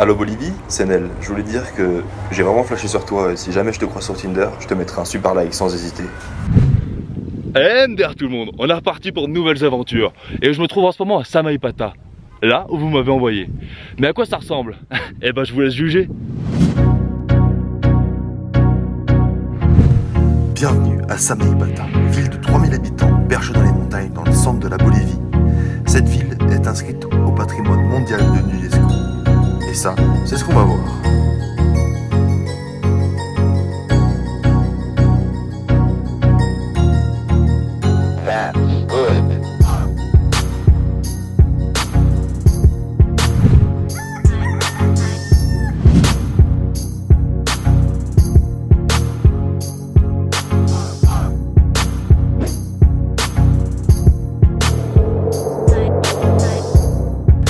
Allo Bolivie, c'est Nel. Je voulais dire que j'ai vraiment flashé sur toi et si jamais je te crois sur Tinder, je te mettrai un super like sans hésiter. MDR tout le monde, on est reparti pour de nouvelles aventures. Et je me trouve en ce moment à Samaipata, là où vous m'avez envoyé. Mais à quoi ça ressemble? Eh ben je vous laisse juger. Bienvenue à Samaipata, ville de 3000 habitants perchée dans les montagnes dans le centre de la Bolivie. Cette ville est inscrite au patrimoine mondial de l'UNESCO. Et ça, c'est ce qu'on va voir.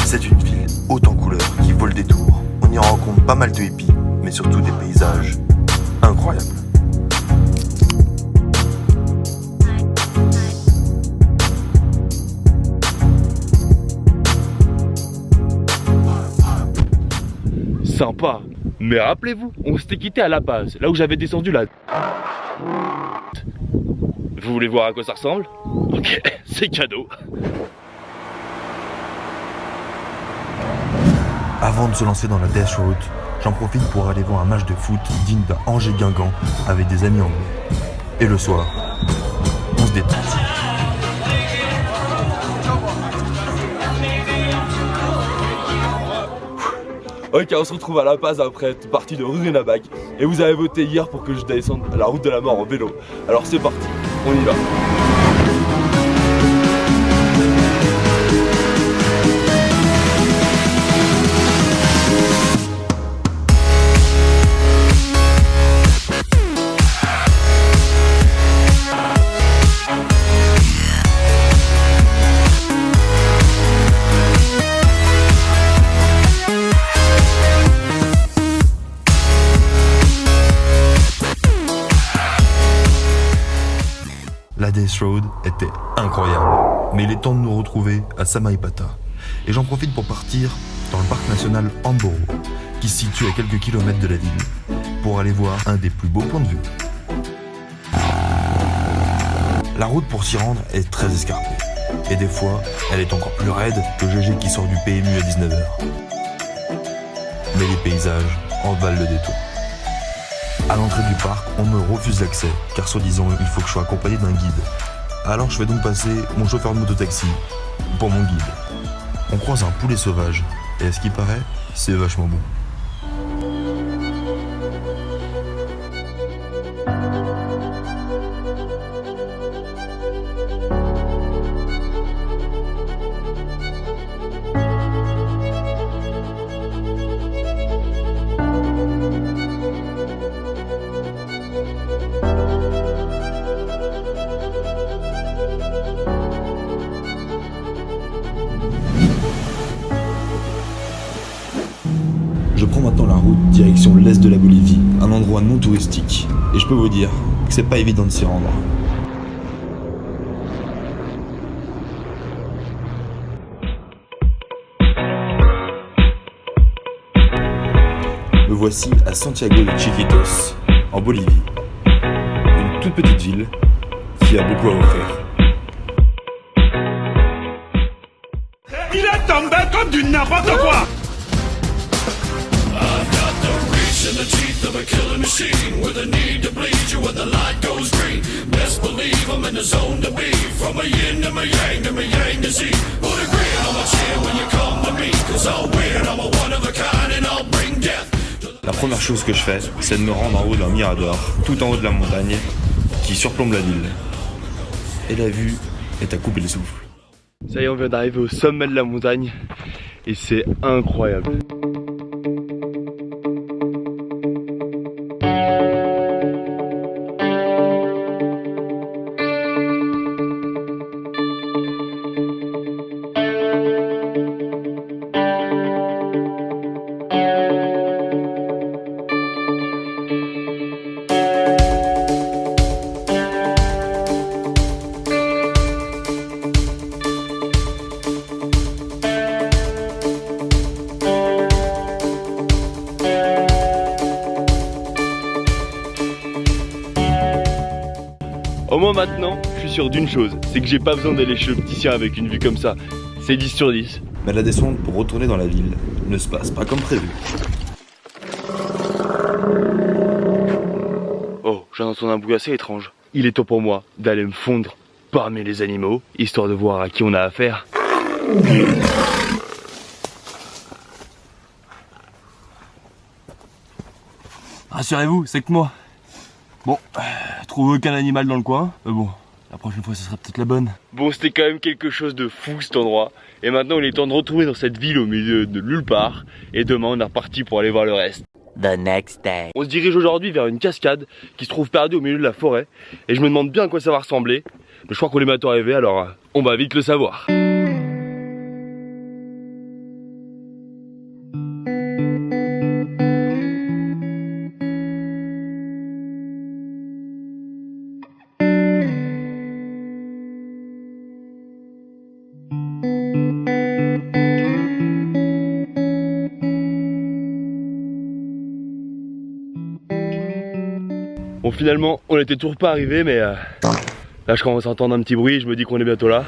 C'est une ville haute en couleurs qui vole des tours. On y rencontre pas mal de hippies, mais surtout des paysages incroyables. Sympa. Mais rappelez-vous, on s'était quitté à La Paz, là où j'avais descendu la... Vous voulez voir à quoi ça ressemble? Ok, c'est cadeau. Avant de se lancer dans la Death Road, j'en profite pour aller voir un match de foot digne d'un Angers-Guingamp avec des amis anglais. Et le soir, on se détend. Ok, on se retrouve à La Paz après être parti de Rurrenabaque. Et vous avez voté hier pour que je descende la route de la mort en vélo. Alors c'est parti, on y va. La Death Road était incroyable, mais il est temps de nous retrouver à Samaipata. Et j'en profite pour partir dans le parc national Amboro, qui se situe à quelques kilomètres de la ville, pour aller voir un des plus beaux points de vue. La route pour s'y rendre est très escarpée, et des fois, elle est encore plus raide que GG qui sort du PMU à 19h. Mais les paysages en valent le détour. À l'entrée du parc, on me refuse l'accès, car soi-disant, il faut que je sois accompagné d'un guide. Alors je fais donc passer mon chauffeur de mototaxi pour mon guide. On croise un poulet sauvage, et à ce qui paraît, c'est vachement bon. Je prends maintenant la route direction l'est de la Bolivie, un endroit non touristique. Et je peux vous dire que c'est pas évident de s'y rendre. Me voici à Santiago de Chiquitos, en Bolivie. Une toute petite ville qui a beaucoup à offrir. Il est tombé comme du n'importe quoi. In the teeth of a killing machine with a need to bleed you when the light goes green. Best believe I'm in the zone to be. From a yin to my yang to Z. Put a grin on my chin when you come to me. Cause I'll win, I'm a one of a kind and I'll bring death. La première chose que je fais, c'est de me rendre en haut d'un mirador, tout en haut de la montagne, qui surplombe la ville. Et la vue est à couper le souffle. Ça y est, on vient d'arriver au sommet de la montagne. Et c'est incroyable. Moi maintenant, je suis sûr d'une chose, c'est que j'ai pas besoin d'aller chez l'opticien avec une vue comme ça. C'est 10 sur 10. Mais la descente pour retourner dans la ville ne se passe pas comme prévu. Oh, j'ai entendu un bruit assez étrange. Il est temps pour moi d'aller me fondre parmi les animaux, histoire de voir à qui on a affaire. Rassurez-vous, c'est que moi. Bon, trouve aucun animal dans le coin. Bon, la prochaine fois, ce sera peut-être la bonne. Bon, c'était quand même quelque chose de fou cet endroit. Et maintenant, il est temps de retrouver dans cette ville au milieu de nulle part. Et demain, on est reparti pour aller voir le reste. The next day. On se dirige aujourd'hui vers une cascade qui se trouve perdue au milieu de la forêt. Et je me demande bien à quoi ça va ressembler. Mais je crois qu'on est bientôt arrivé, alors on va vite le savoir. Bon, finalement, on était toujours pas arrivé, mais là je commence à entendre un petit bruit, je me dis qu'on est bientôt là.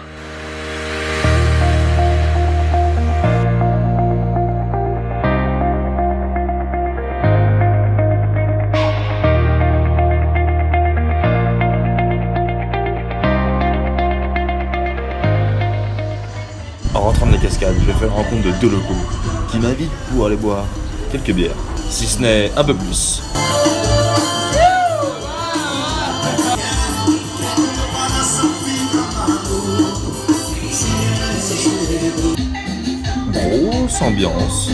En rentrant de la cascade, je fais la rencontre de 2 locaux qui m'invitent pour aller boire quelques bières, si ce n'est un peu plus. Grosse ambiance.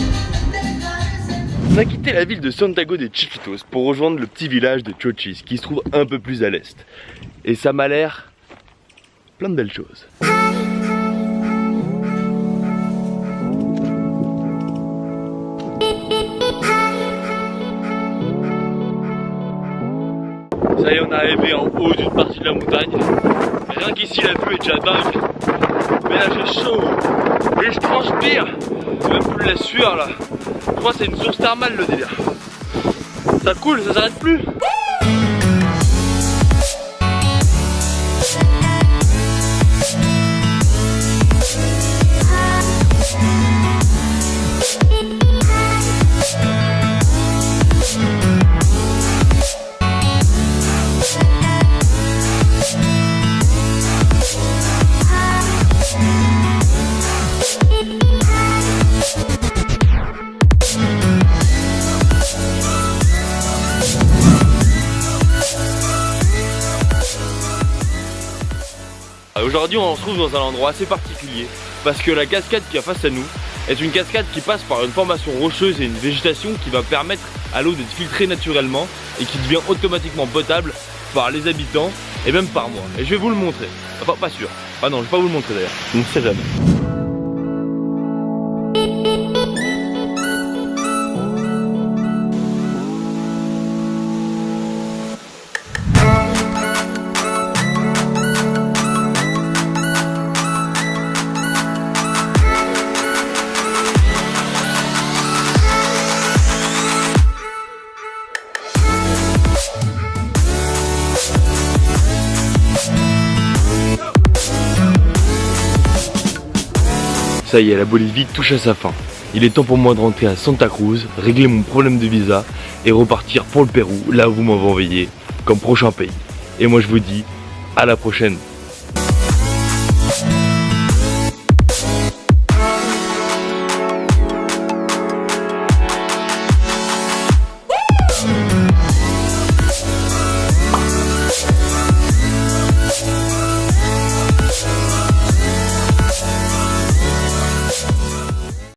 On a quitté la ville de Santiago de Chiquitos pour rejoindre le petit village de Chochis qui se trouve un peu plus à l'est. Et ça m'a l'air plein de belles choses. Ça y est, on est arrivé en haut d'une partie de la montagne. Rien qu'ici, la vue est déjà dingue. Mais là, j'ai chaud. Et je transpire. Même plus la sueur là. Je crois que c'est une source thermale le délire. Ça coule, ça s'arrête plus. Aujourd'hui on se trouve dans un endroit assez particulier parce que la cascade qui est face à nous est une cascade qui passe par une formation rocheuse et une végétation qui va permettre à l'eau d'être filtrée naturellement et qui devient automatiquement potable par les habitants et même par moi. Et je vais vous le montrer. Enfin pas sûr. Ah non, je vais pas vous le montrer d'ailleurs. On ne sait jamais. Ça y est, la Bolivie touche à sa fin. Il est temps pour moi de rentrer à Santa Cruz, régler mon problème de visa et repartir pour le Pérou, là où vous m'avez envoyé, comme prochain pays. Et moi je vous dis à la prochaine.